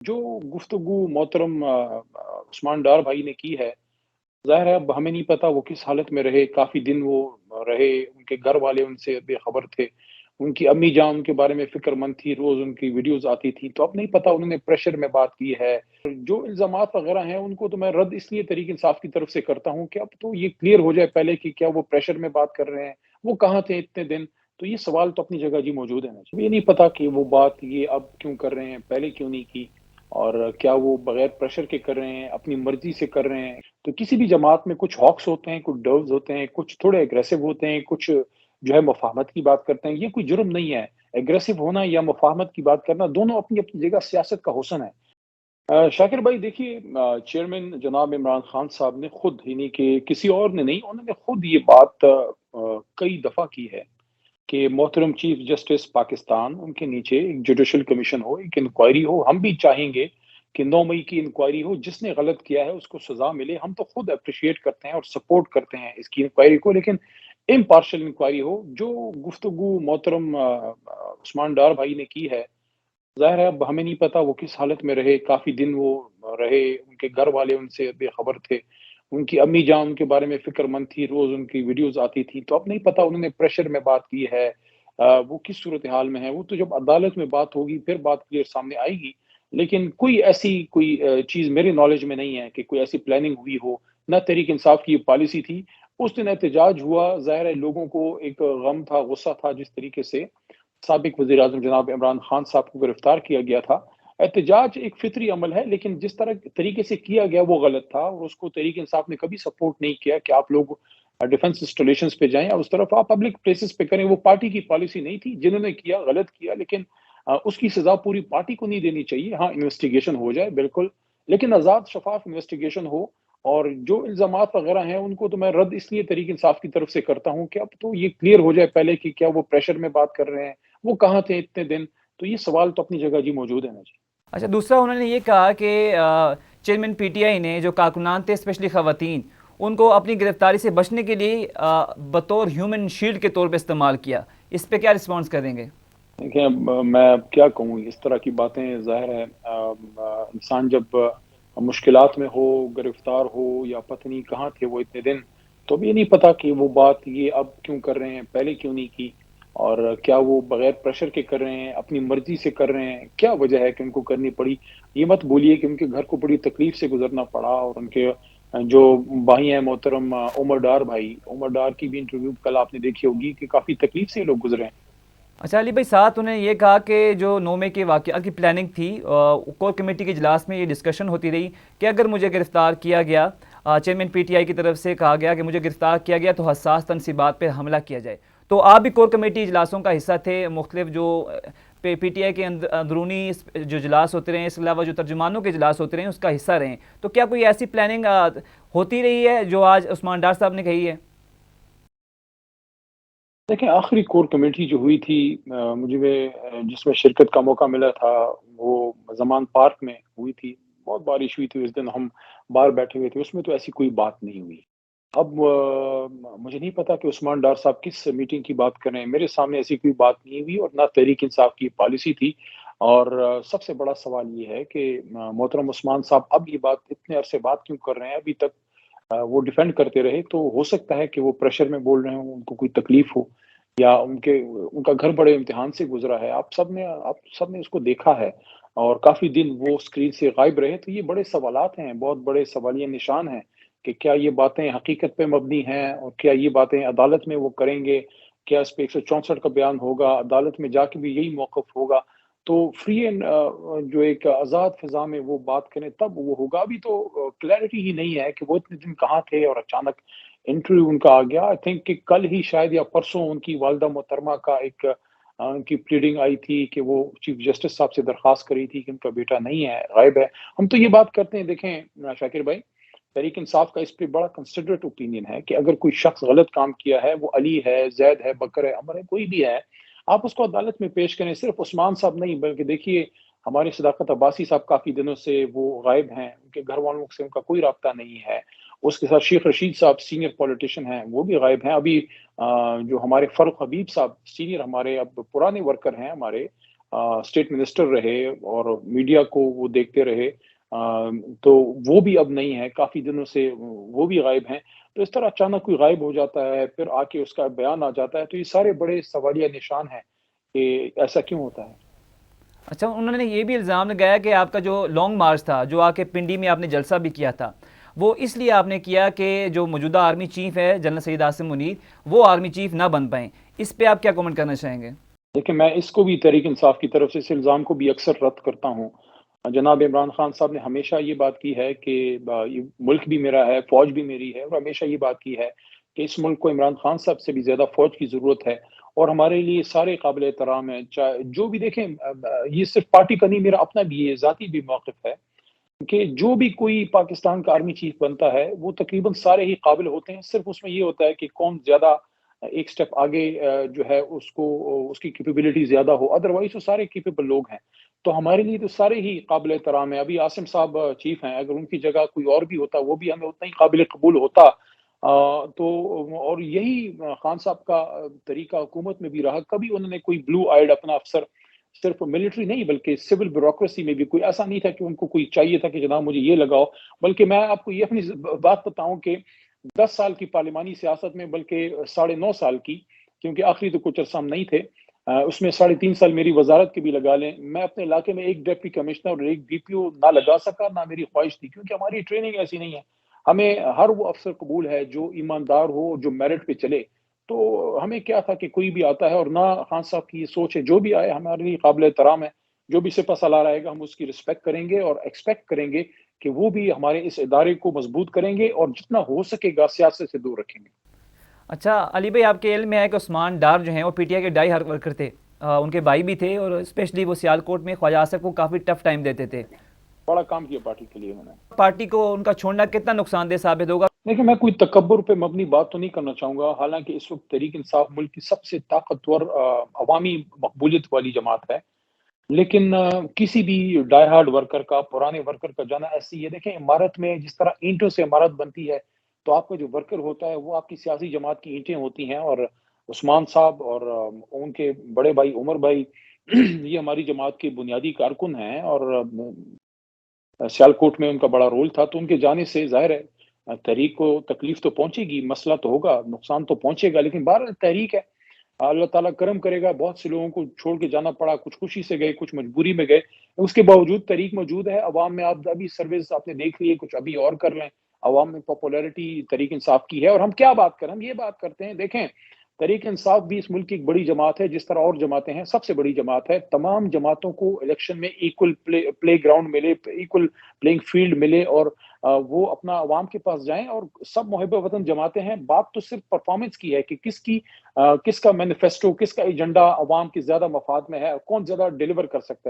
जो गुफ्तगू मोहतरम उस्मान डार भाई ने की है, ज़ाहिर है अब हमें नहीं पता वो किस हालत में रहे, काफ़ी दिन वो रहे, उनके घर वाले उनसे बेखबर थे। उनकी अम्मी जान उनके बारे में फ़िक्रमंद थी, रोज़ उनकी वीडियोज़ आती थी, तो अब नहीं पता उन्होंने प्रेशर में बात की है। जो इल्ज़ामात वग़ैरह हैं, उनको तो मैं रद्द इसलिए तहरीक-इंसाफ़ की तरफ से करता हूँ कि अब तो ये क्लियर हो जाए पहले कि क्या वो प्रेशर में बात कर रहे हैं, वो कहाँ थे इतने दिन? तो ये सवाल तो अपनी जगह जी मौजूद है ना जी। ये नहीं पता कि वो बात ये अब क्यों कर रहे हैं, पहले क्यों नहीं की और क्या वो बगैर प्रेशर के कर रहे हैं, अपनी मर्ज़ी से कर रहे हैं? तो किसी भी जमात में कुछ हॉक्स होते हैं, कुछ डोव्स होते हैं, कुछ थोड़े एग्रेसिव होते हैं, कुछ जो है मुफ़ाहमत की बात करते हैं। ये कोई जुर्म नहीं है। एग्रेसिव होना या मुफ़ाहमत की बात करना दोनों अपनी-अपनी जगह सियासत का हुस्न है। शाकिर भाई देखिए चेयरमैन जनाब इमरान खान साहब ने खुद यानी कि किसी और ने नहीं, उन्होंने खुद ये बात कई दफ़ा की है कि मोहतरम चीफ जस्टिस पाकिस्तान, उनके नीचे एक जुडिशल कमीशन हो, एक इंक्वायरी हो। हम भी चाहेंगे कि 9 मई की इंक्वायरी हो, जिसने गलत किया है उसको सज़ा मिले। हम तो खुद एप्रिशिएट करते हैं और सपोर्ट करते हैं इसकी इंक्वायरी को, लेकिन इम्पार्शियल इंक्वायरी हो। जो गुफ्तगू मोहतरम उस्मान डार भाई ने की है, ज़ाहिर है अब हमें नहीं पता वो किस हालत में रहे, काफ़ी दिन वो रहे, उनके घर वाले उनसे बेखबर थे। उनकी अम्मी जान उनके बारे में फ़िक्रमंद थी, रोज़ उनकी वीडियोज़ आती थी, तो अब नहीं पता उन्होंने प्रेशर में बात की है वो किस सूरत-ए-हाल में है, वो तो जब अदालत में बात होगी फिर बात क्लियर सामने आएगी। लेकिन कोई ऐसी कोई चीज़ मेरे नॉलेज में नहीं है कि कोई ऐसी प्लानिंग हुई हो, ना तहरीक-इंसाफ़ की ये पॉलिसी थी। उस दिन एहतजाज हुआ, ज़ाहिर है लोगों को एक गम था, गुस्सा था जिस तरीके से साबिक वज़ीर-ए-आज़म जनाब इमरान खान साहब को गिरफ्तार किया गया था। एहतजाज एक फ़ितरी अमल है, लेकिन जिस तरह तरीके से किया गया वो गलत था और उसको तहरीक-ए-इंसाफ़ ने कभी सपोर्ट नहीं किया कि आप लोग डिफेंस इंस्टॉलेशंस पे जाएँ और उस तरफ आप पब्लिक प्लेसेस पे करें, वो पार्टी की पॉलिसी नहीं थी। जिन्होंने किया, गलत किया, लेकिन उसकी सज़ा पूरी पार्टी को नहीं देनी चाहिए। हाँ, इन्वेस्टिगेशन हो जाए बिल्कुल, लेकिन आज़ाद शफ़ाफ़ इन्वेस्टिगेशन हो और जो इल्ज़ामात वग़ैरह हैं, उनको तो मैं रद्द इसलिए तहरीक-इंसाफ़ की तरफ से करता हूँ कि अब तो ये क्लियर हो जाए पहले कि क्या वो प्रेशर में बात कर रहे हैं, वो कहाँ थे इतने दिन? तो ये सवाल तो अपनी जगह जी मौजूद है ना जी। अच्छा, दूसरा उन्होंने ये कहा कि चेयरमैन पीटीआई ने जो कारकुनान थे स्पेशली ख़वातीन, उनको अपनी गिरफ्तारी से बचने के लिए बतौर ह्यूमन शील्ड के तौर पे इस्तेमाल किया। इस पे क्या रिस्पॉन्स करेंगे? देखिए मैं अब क्या कहूँ इस तरह की बातें ज़ाहिर है इंसान जब मुश्किलात में हो, गिरफ्तार हो या पता नहीं कहाँ थे वो इतने दिन, तो अब ये नहीं पता कि वो बात ये अब क्यों कर रहे हैं, पहले क्यों नहीं की और क्या वो बगैर प्रेशर के कर रहे हैं, अपनी मर्ज़ी से कर रहे हैं, क्या वजह है कि उनको करनी पड़ी? ये मत भूलिए कि उनके घर को बड़ी तकलीफ़ से गुज़रना पड़ा और उनके जो भाई हैं मोहतरम उमर डार भाई, उमर डार की भी इंटरव्यू कल आपने देखी होगी कि काफ़ी तकलीफ़ से ये लोग गुज़रे हैं। अच्छा अली भाई, साथ उन्होंने ये कहा कि जो 9 मई के वाक़या की प्लानिंग थी, कोर कमेटी के इजलास में ये डिस्कशन होती रही कि अगर मुझे गिरफ़्तार किया गया, चेयरमैन पीटीआई की तरफ से कहा गया कि मुझे गिरफ़्तार किया गया तो हसास तनसीबात पर हमला किया जाए। तो आप भी कोर कमेटी इजलासों का हिस्सा थे, मुख्तलिफ जो पीटीआई के अंदरूनी जो इजलास होते रहे, इसके अलावा जो तर्जुमानों के इजलास होते रहे उसका हिस्सा रहे, तो क्या कोई ऐसी प्लानिंग होती रही है जो आज उस्मान डार साहब ने कही है? देखिए, आखिरी कोर कमेटी जो हुई थी जिसमें शिरकत का मौका मिला था, वो ज़मान पार्क में हुई थी। बहुत बारिश हुई थी उस दिन, हम बाहर बैठे हुए थे, उसमें तो ऐसी कोई बात नहीं हुई। अब मुझे नहीं पता कि उस्मान डार साहब किस मीटिंग की बात कर रहे हैं, मेरे सामने ऐसी कोई बात नहीं हुई और ना तहरीक-इंसाफ की पॉलिसी थी और सबसे बड़ा सवाल ये है कि मोहतरम उस्मान साहब अब ये बात इतने अरसे बाद क्यों कर रहे हैं? अभी तक वो डिफेंड करते रहे, तो हो सकता है कि वो प्रेशर में बोल रहे हों, उनको कोई तकलीफ हो या उनका घर बड़े इम्तिहान से गुज़रा है। आप सबने उसको देखा है और काफ़ी दिन वो स्क्रीन से गायब रहे, तो ये बड़े सवालात हैं, बहुत बड़े सवालिया निशान हैं कि क्या ये बातें हकीकत पे मबनी हैं और क्या ये बातें अदालत में वो करेंगे? क्या इस पे 164 का बयान होगा? अदालत में जाके भी यही मौक़िफ़ होगा? तो फ्री एंड जो एक आज़ाद फ़िज़ा में वो बात करें तब वो होगा। अभी तो क्लैरिटी ही नहीं है कि वो इतने दिन कहाँ थे और अचानक इंटरव्यू उनका आ गया। आई थिंक कि कल ही शायद या परसों उनकी वालिदा मोहतरमा का एक उनकी प्लीडिंग आई थी कि वो चीफ जस्टिस साहब से दरख्वास्त करी थी कि उनका बेटा नहीं है, गायब है। हम तो ये बात करते हैं देखें शाकिर भाई, तहरीक इंसाफ का इस पे बड़ा कंसिडरेट ओपिनियन है कि अगर कोई शख्स गलत काम किया है, वो अली है, ज़ैद है, बकर है, अमर है, कोई भी है, आप उसको अदालत में पेश करें। सिर्फ उस्मान साहब नहीं बल्कि देखिए हमारे सदाकत अब्बासी साहब काफ़ी दिनों से वो गायब हैं, उनके घर वालों से उनका कोई राब्ता नहीं है। उसके साथ शेख रशीद साहब सीनियर पॉलिटिशियन हैं, वो भी गायब हैं। अभी जो हमारे फ़ारूक हबीब साहब सीनियर हमारे अब पुराने वर्कर हैं हमारे, स्टेट मिनिस्टर रहे और मीडिया को वो देखते रहे। तो वो भी अब नहीं है, काफ़ी दिनों से वो भी गायब हैं। तो इस तरह अचानक कोई गायब हो जाता है, फिर आके उसका बयान आ जाता है, तो ये सारे बड़े सवालिया निशान हैं कि ऐसा क्यों होता है? अच्छा, उन्होंने ये भी इल्ज़ाम लगाया कि आपका जो लॉन्ग मार्च था, जो आके पिंडी में आपने जलसा भी किया था, वो इसलिए आपने किया कि जो मौजूदा आर्मी चीफ़ है जनरल सैयद आसिम मुनीर, वो आर्मी चीफ़ ना बन पाएँ। इस पे आप क्या कमेंट करना चाहेंगे? देखिए, मैं इसको भी तहरीक इंसाफ की तरफ से इस इल्ज़ाम को भी अक्सर रद्द करता हूँ। जनाब इमरान खान साहब ने हमेशा ये बात की है कि ये मुल्क भी मेरा है, फ़ौज भी मेरी है, और हमेशा ये बात की है कि इस मुल्क को इमरान खान साहब से भी ज़्यादा फ़ौज की ज़रूरत है, और हमारे लिए सारे काबिल एहतराम हैं। चाहे जो भी देखें, ये सिर्फ़ पार्टी का नहीं, मेरा अपना भी ये ज़ाती भी मौक़िफ़ है कि जो भी कोई पाकिस्तान का आर्मी चीफ बनता है, वो तकरीबन सारे ही काबिल होते हैं। सिर्फ़ उसमें ये होता है कि कौन ज़्यादा एक स्टेप आगे जो है उसको उसकी कैपेबिलिटी ज़्यादा हो, अदरवाइज़ वो सारे कैपेबल लोग हैं। तो हमारे लिए तो सारे ही काबिल एहतराम हैं। अभी आसिम साहब चीफ हैं, अगर उनकी जगह कोई और भी होता, वो भी हमें उतना ही काबिल कबूल होता। तो और यही खान साहब का तरीका हुकूमत में भी रहा। कभी उन्होंने कोई ब्लू आइड अपना अफ़सर, सिर्फ मिलिट्री नहीं बल्कि सिविल ब्यूरोक्रेसी में भी कोई ऐसा नहीं था कि उनको कोई चाहिए था कि जनाब मुझे ये लगाओ। बल्कि मैं आपको ये अपनी बात बताऊं कि 10 साल की पार्लिमानी सियासत में, बल्कि साढ़े 9 साल की, क्योंकि आखिरी तो कुछ अरसा हम नहीं थे, उसमें साढ़े 3 साल मेरी वजारत के भी लगा लें, मैं अपने इलाके में एक डिप्टी कमिश्नर और एक बीपीओ ना लगा सका, ना मेरी ख्वाहिश थी, क्योंकि हमारी ट्रेनिंग ऐसी नहीं है। हमें हर वो अफसर कबूल है जो ईमानदार हो, जो मेरिट पे चले। तो हमें क्या था कि कोई भी आता है, और ना खान साहब की ये सोच है, जो भी आए हमारे लिए काबिल एहतराम है। जो भी सिपह-सालार आएगा हम उसकी रिस्पेक्ट करेंगे और एक्सपेक्ट करेंगे कि वो भी हमारे इस इदारे को मजबूत करेंगे और जितना हो सकेगा सियासत से दूर रखेंगे। अच्छा, अली भाई, आपके इल्म में है कि उस्मान डार जो हैं वो पीटीआई के डाई हार्ड वर्कर थे। उनके भाई भी थे और स्पेशली वो सियालकोट में ख्वाजा आसिफ को काफ़ी टफ टाइम देते थे। बड़ा काम किया पार्टी के लिए उन्होंने। पार्टी को उनका छोड़ना कितना नुकसानदेह साबित होगा? देखिए, मैं कोई तकब्बुर पे मबनी बात तो नहीं करना चाहूँगा, हालाँकि इस वक़्त तहरीक इंसाफ मुल्क की सबसे ताकतवर अवामी मकबूलियत वाली जमात है। लेकिन किसी भी डाई हार्ड वर्कर का, पुराने वर्कर का जाना ऐसे ही है। देखें, इमारत में जिस तरह ईंटों से इमारत बनती है, तो आपका जो वर्कर होता है, वो आपकी सियासी जमात की ईंटें होती हैं। और उस्मान साहब और उनके बड़े भाई उमर भाई ये हमारी जमात के बुनियादी कारकुन हैं, और सियालकोट में उनका बड़ा रोल था। तो उनके जाने से ज़ाहिर है तहरीक को तकलीफ़ तो पहुँचेगी, मसला तो होगा, नुकसान तो पहुँचेगा, लेकिन बहरहाल तहरीक है। अल्लाह ताला करम करेगा, बहुत से लोगों को छोड़ के जाना पड़ा, कुछ खुशी से गए, कुछ मजबूरी में गए। उसके बावजूद तहरीक मौजूद है, अवाम में आप अभी सर्वेज़ आपने देख लिए, कुछ अभी और कर लें, अवाम में पॉपुलैरिटी तहरीक इंसाफ की है। और हम क्या बात करें, हम ये बात करते हैं, देखें, तहरीक इंसाफ भी इस मुल्क की एक बड़ी जमात है, जिस तरह और जमातें हैं, सबसे बड़ी जमात है। तमाम जमातों को इलेक्शन में इक्वल प्ले ग्राउंड मिले, इक्वल प्लेइंग फील्ड मिले, और वो अपना अवाम के पास जाएँ, और सब मुहिब वतन जमातें हैं। बात तो सिर्फ परफॉर्मेंस की है कि किसका मैनिफेस्टो, किसका एजेंडा अवाम के ज़्यादा मफाद में है, कौन ज़्यादा डिलीवर कर सकता है।